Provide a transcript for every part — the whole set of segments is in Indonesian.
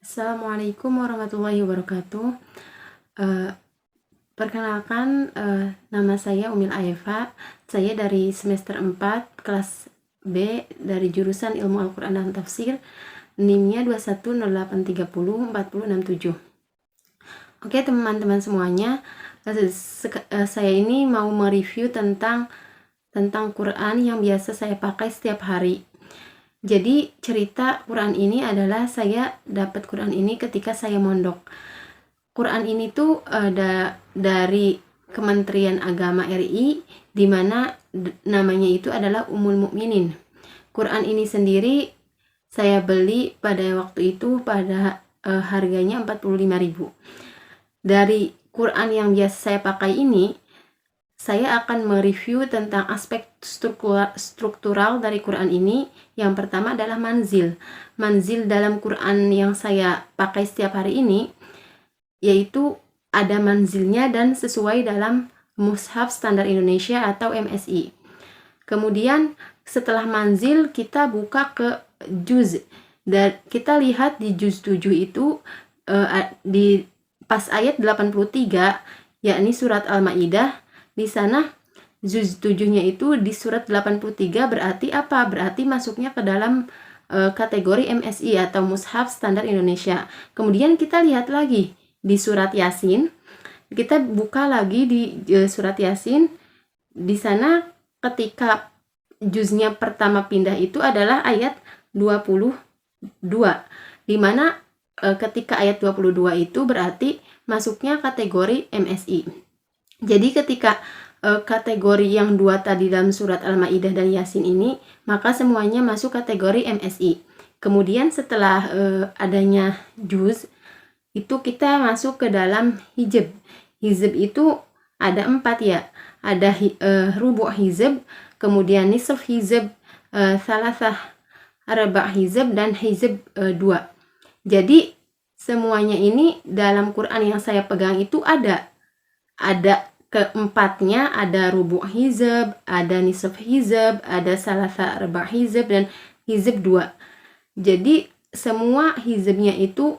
Assalamualaikum warahmatullahi wabarakatuh. Eh, Perkenalkan, nama saya Umil Aeva. Saya dari semester 4 kelas B dari jurusan Ilmu Al-Quran dan Tafsir. NIM-nya 2108304067. Oke teman-teman semuanya, saya ini mau mereview tentang Quran yang biasa saya pakai setiap hari. Jadi cerita Quran ini adalah saya dapat Quran ini ketika saya mondok. Quran ini tuh ada dari Kementerian Agama RI, di mana namanya itu adalah Ummul Mukminin. Quran ini sendiri saya beli pada waktu itu pada harganya 45.000. Dari Quran yang biasa saya pakai ini, saya akan mereview tentang aspek struktural dari Quran ini. Yang pertama adalah manzil. Manzil dalam Quran yang saya pakai setiap hari ini, yaitu ada manzilnya dan sesuai dalam Mushaf Standar Indonesia atau MSI. Kemudian setelah manzil kita buka ke juz. Dan kita lihat di juz 7 itu di pas ayat 83, yakni surat Al-Maidah. Di sana juz 7-nya itu di surat 83 berarti apa? Berarti masuknya ke dalam kategori MSI atau Mushaf Standar Indonesia. Kemudian kita lihat lagi di surat Yasin. Kita buka lagi di surat Yasin. Di sana ketika juznya pertama pindah itu adalah ayat 22. Di mana ketika ayat 22 itu berarti masuknya kategori MSI. Jadi ketika kategori yang dua tadi dalam surat Al-Maidah dan Yasin ini, maka semuanya masuk kategori MSI. Kemudian setelah adanya juz, itu kita masuk ke dalam hizb. Hizb itu ada 4 ya. Ada rubu' hizb, kemudian nisf hizb, salasah arba' hizb, dan hizb 2. Jadi semuanya ini dalam Quran yang saya pegang itu ada keempatnya, ada rubu' hizb, ada nisf hizb, ada salasah arba' hizb, dan hizb 2. Jadi semua hizbnya itu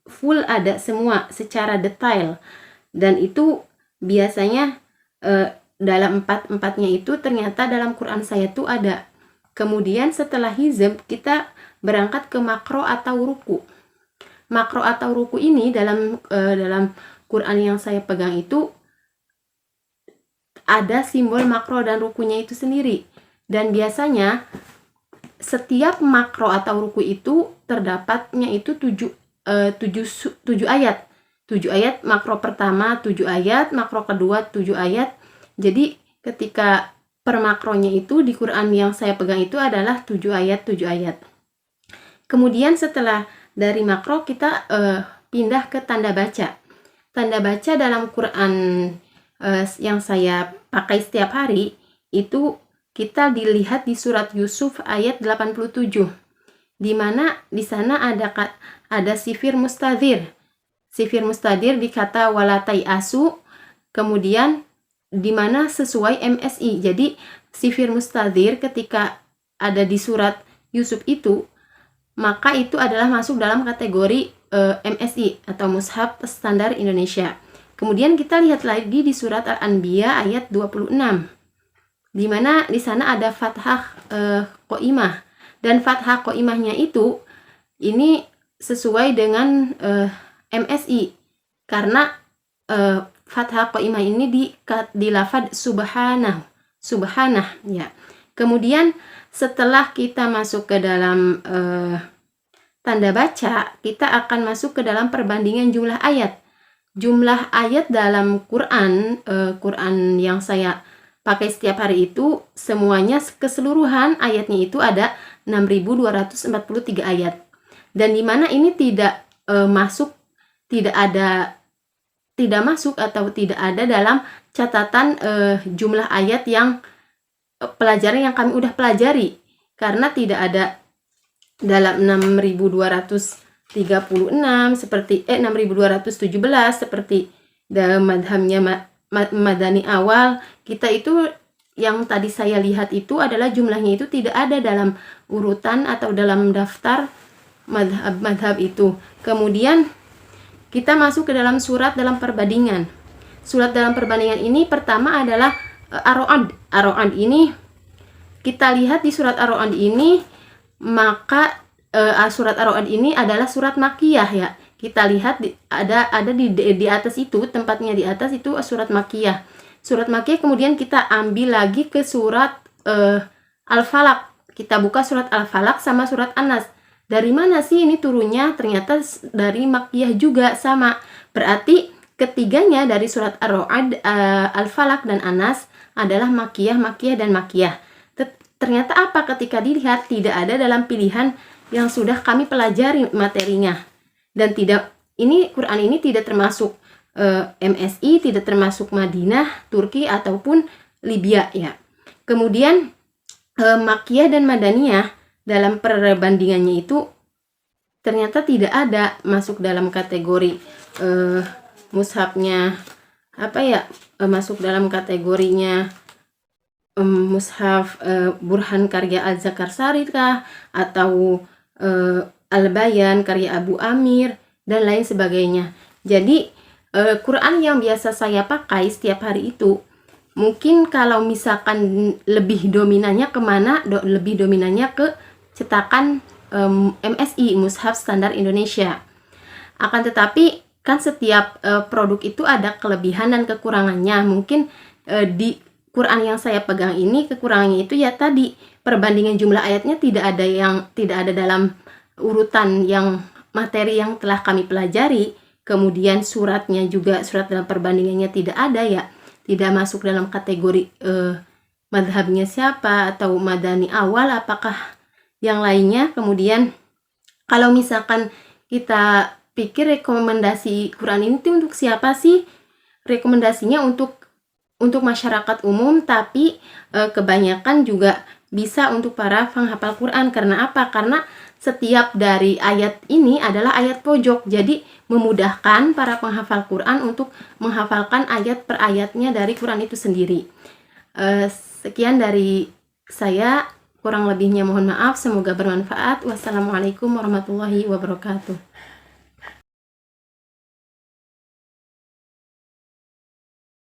full ada semua secara detail, dan itu biasanya dalam empatnya itu ternyata dalam Quran saya tuh ada. Kemudian setelah hizb kita berangkat ke makro atau ruku. Makro atau ruku ini dalam Quran yang saya pegang itu ada simbol makro dan rukunya itu sendiri. Dan biasanya setiap makro atau ruku itu terdapatnya itu 7 ayat. 7 ayat makro pertama, 7 ayat makro kedua, 7 ayat. Jadi ketika per makronya itu di Quran yang saya pegang itu adalah 7 ayat. Kemudian setelah dari makro kita pindah ke tanda baca. Tanda baca dalam Quran yang saya pakai setiap hari itu kita dilihat di surat Yusuf ayat 87, di mana di sana ada sifir mustadir. Sifir mustadir di kata walatai asu, kemudian di mana sesuai MSI. Jadi sifir mustadir ketika ada di surat Yusuf itu, maka itu adalah masuk dalam kategori MSI atau Mushaf Standar Indonesia. Kemudian kita lihat lagi di surat Al-Anbiya ayat 26, di mana di sana ada fathah qoimah, dan fathah qoimahnya itu ini sesuai dengan MSI karena fathah qoimah ini di lafad subhanah ya. Kemudian setelah kita masuk ke dalam tanda baca, kita akan masuk ke dalam perbandingan jumlah ayat. Jumlah ayat dalam Quran yang saya pakai setiap hari itu semuanya keseluruhan ayatnya itu ada 6.243 ayat. Dan di mana ini tidak masuk atau tidak ada dalam catatan jumlah ayat yang pelajaran yang kami udah pelajari, karena tidak ada dalam 6.236 seperti 6.217 seperti dalam madhabnya Madani awal. Kita itu yang tadi saya lihat itu adalah jumlahnya itu tidak ada dalam urutan atau dalam daftar madhab itu. Kemudian kita masuk ke dalam surat dalam perbandingan. Surat dalam perbandingan ini pertama adalah Ar-Ra'd. Ar-Ra'd ini kita lihat di surat Ar-Ra'd ini, maka surat Ar-Ra'd ini adalah surat Makkiyah ya. Kita lihat ada di atas itu, tempatnya di atas itu surat Makkiyah. Surat Makkiyah kemudian kita ambil lagi ke surat Al-Falaq. Kita buka surat Al-Falaq sama surat An-Nas. Dari mana sih ini turunnya? Ternyata dari Makkiyah juga sama. Berarti ketiganya dari surat Ar-Ra'd, Al-Falaq dan An-Nas adalah Makkiyah, dan Makkiyah. Ternyata apa? Ketika dilihat tidak ada dalam pilihan yang sudah kami pelajari materinya. Dan Quran ini tidak termasuk MSI, tidak termasuk Madinah, Turki ataupun Libya ya. Kemudian Makkiyah dan Madaniyah dalam perbandingannya itu ternyata tidak ada masuk dalam kategori mushafnya masuk dalam kategorinya mushaf Burhan karya Al-Zakarsari kah, atau Al-Bayan karya Abu Amir dan lain sebagainya. Jadi Quran yang biasa saya pakai setiap hari itu, mungkin kalau misalkan lebih dominannya kemana? Lebih dominannya ke cetakan MSI, Mushaf Standar Indonesia. Akan tetapi kan setiap produk itu ada kelebihan dan kekurangannya. Mungkin di Quran yang saya pegang ini kekurangannya itu ya tadi perbandingan jumlah ayatnya tidak ada dalam urutan yang materi yang telah kami pelajari. Kemudian suratnya juga, surat dalam perbandingannya tidak ada ya, tidak masuk dalam kategori madhabnya siapa atau madani awal apakah yang lainnya. Kemudian kalau misalkan kita pikir rekomendasi Quran ini tuh untuk siapa sih? Rekomendasinya untuk masyarakat umum, tapi kebanyakan juga bisa untuk para penghafal Quran. Karena apa? Karena setiap dari ayat ini adalah ayat pojok, jadi memudahkan para penghafal Quran untuk menghafalkan ayat per ayatnya dari Quran itu sendiri. Sekian dari saya, kurang lebihnya mohon maaf, semoga bermanfaat. Wassalamualaikum warahmatullahi wabarakatuh.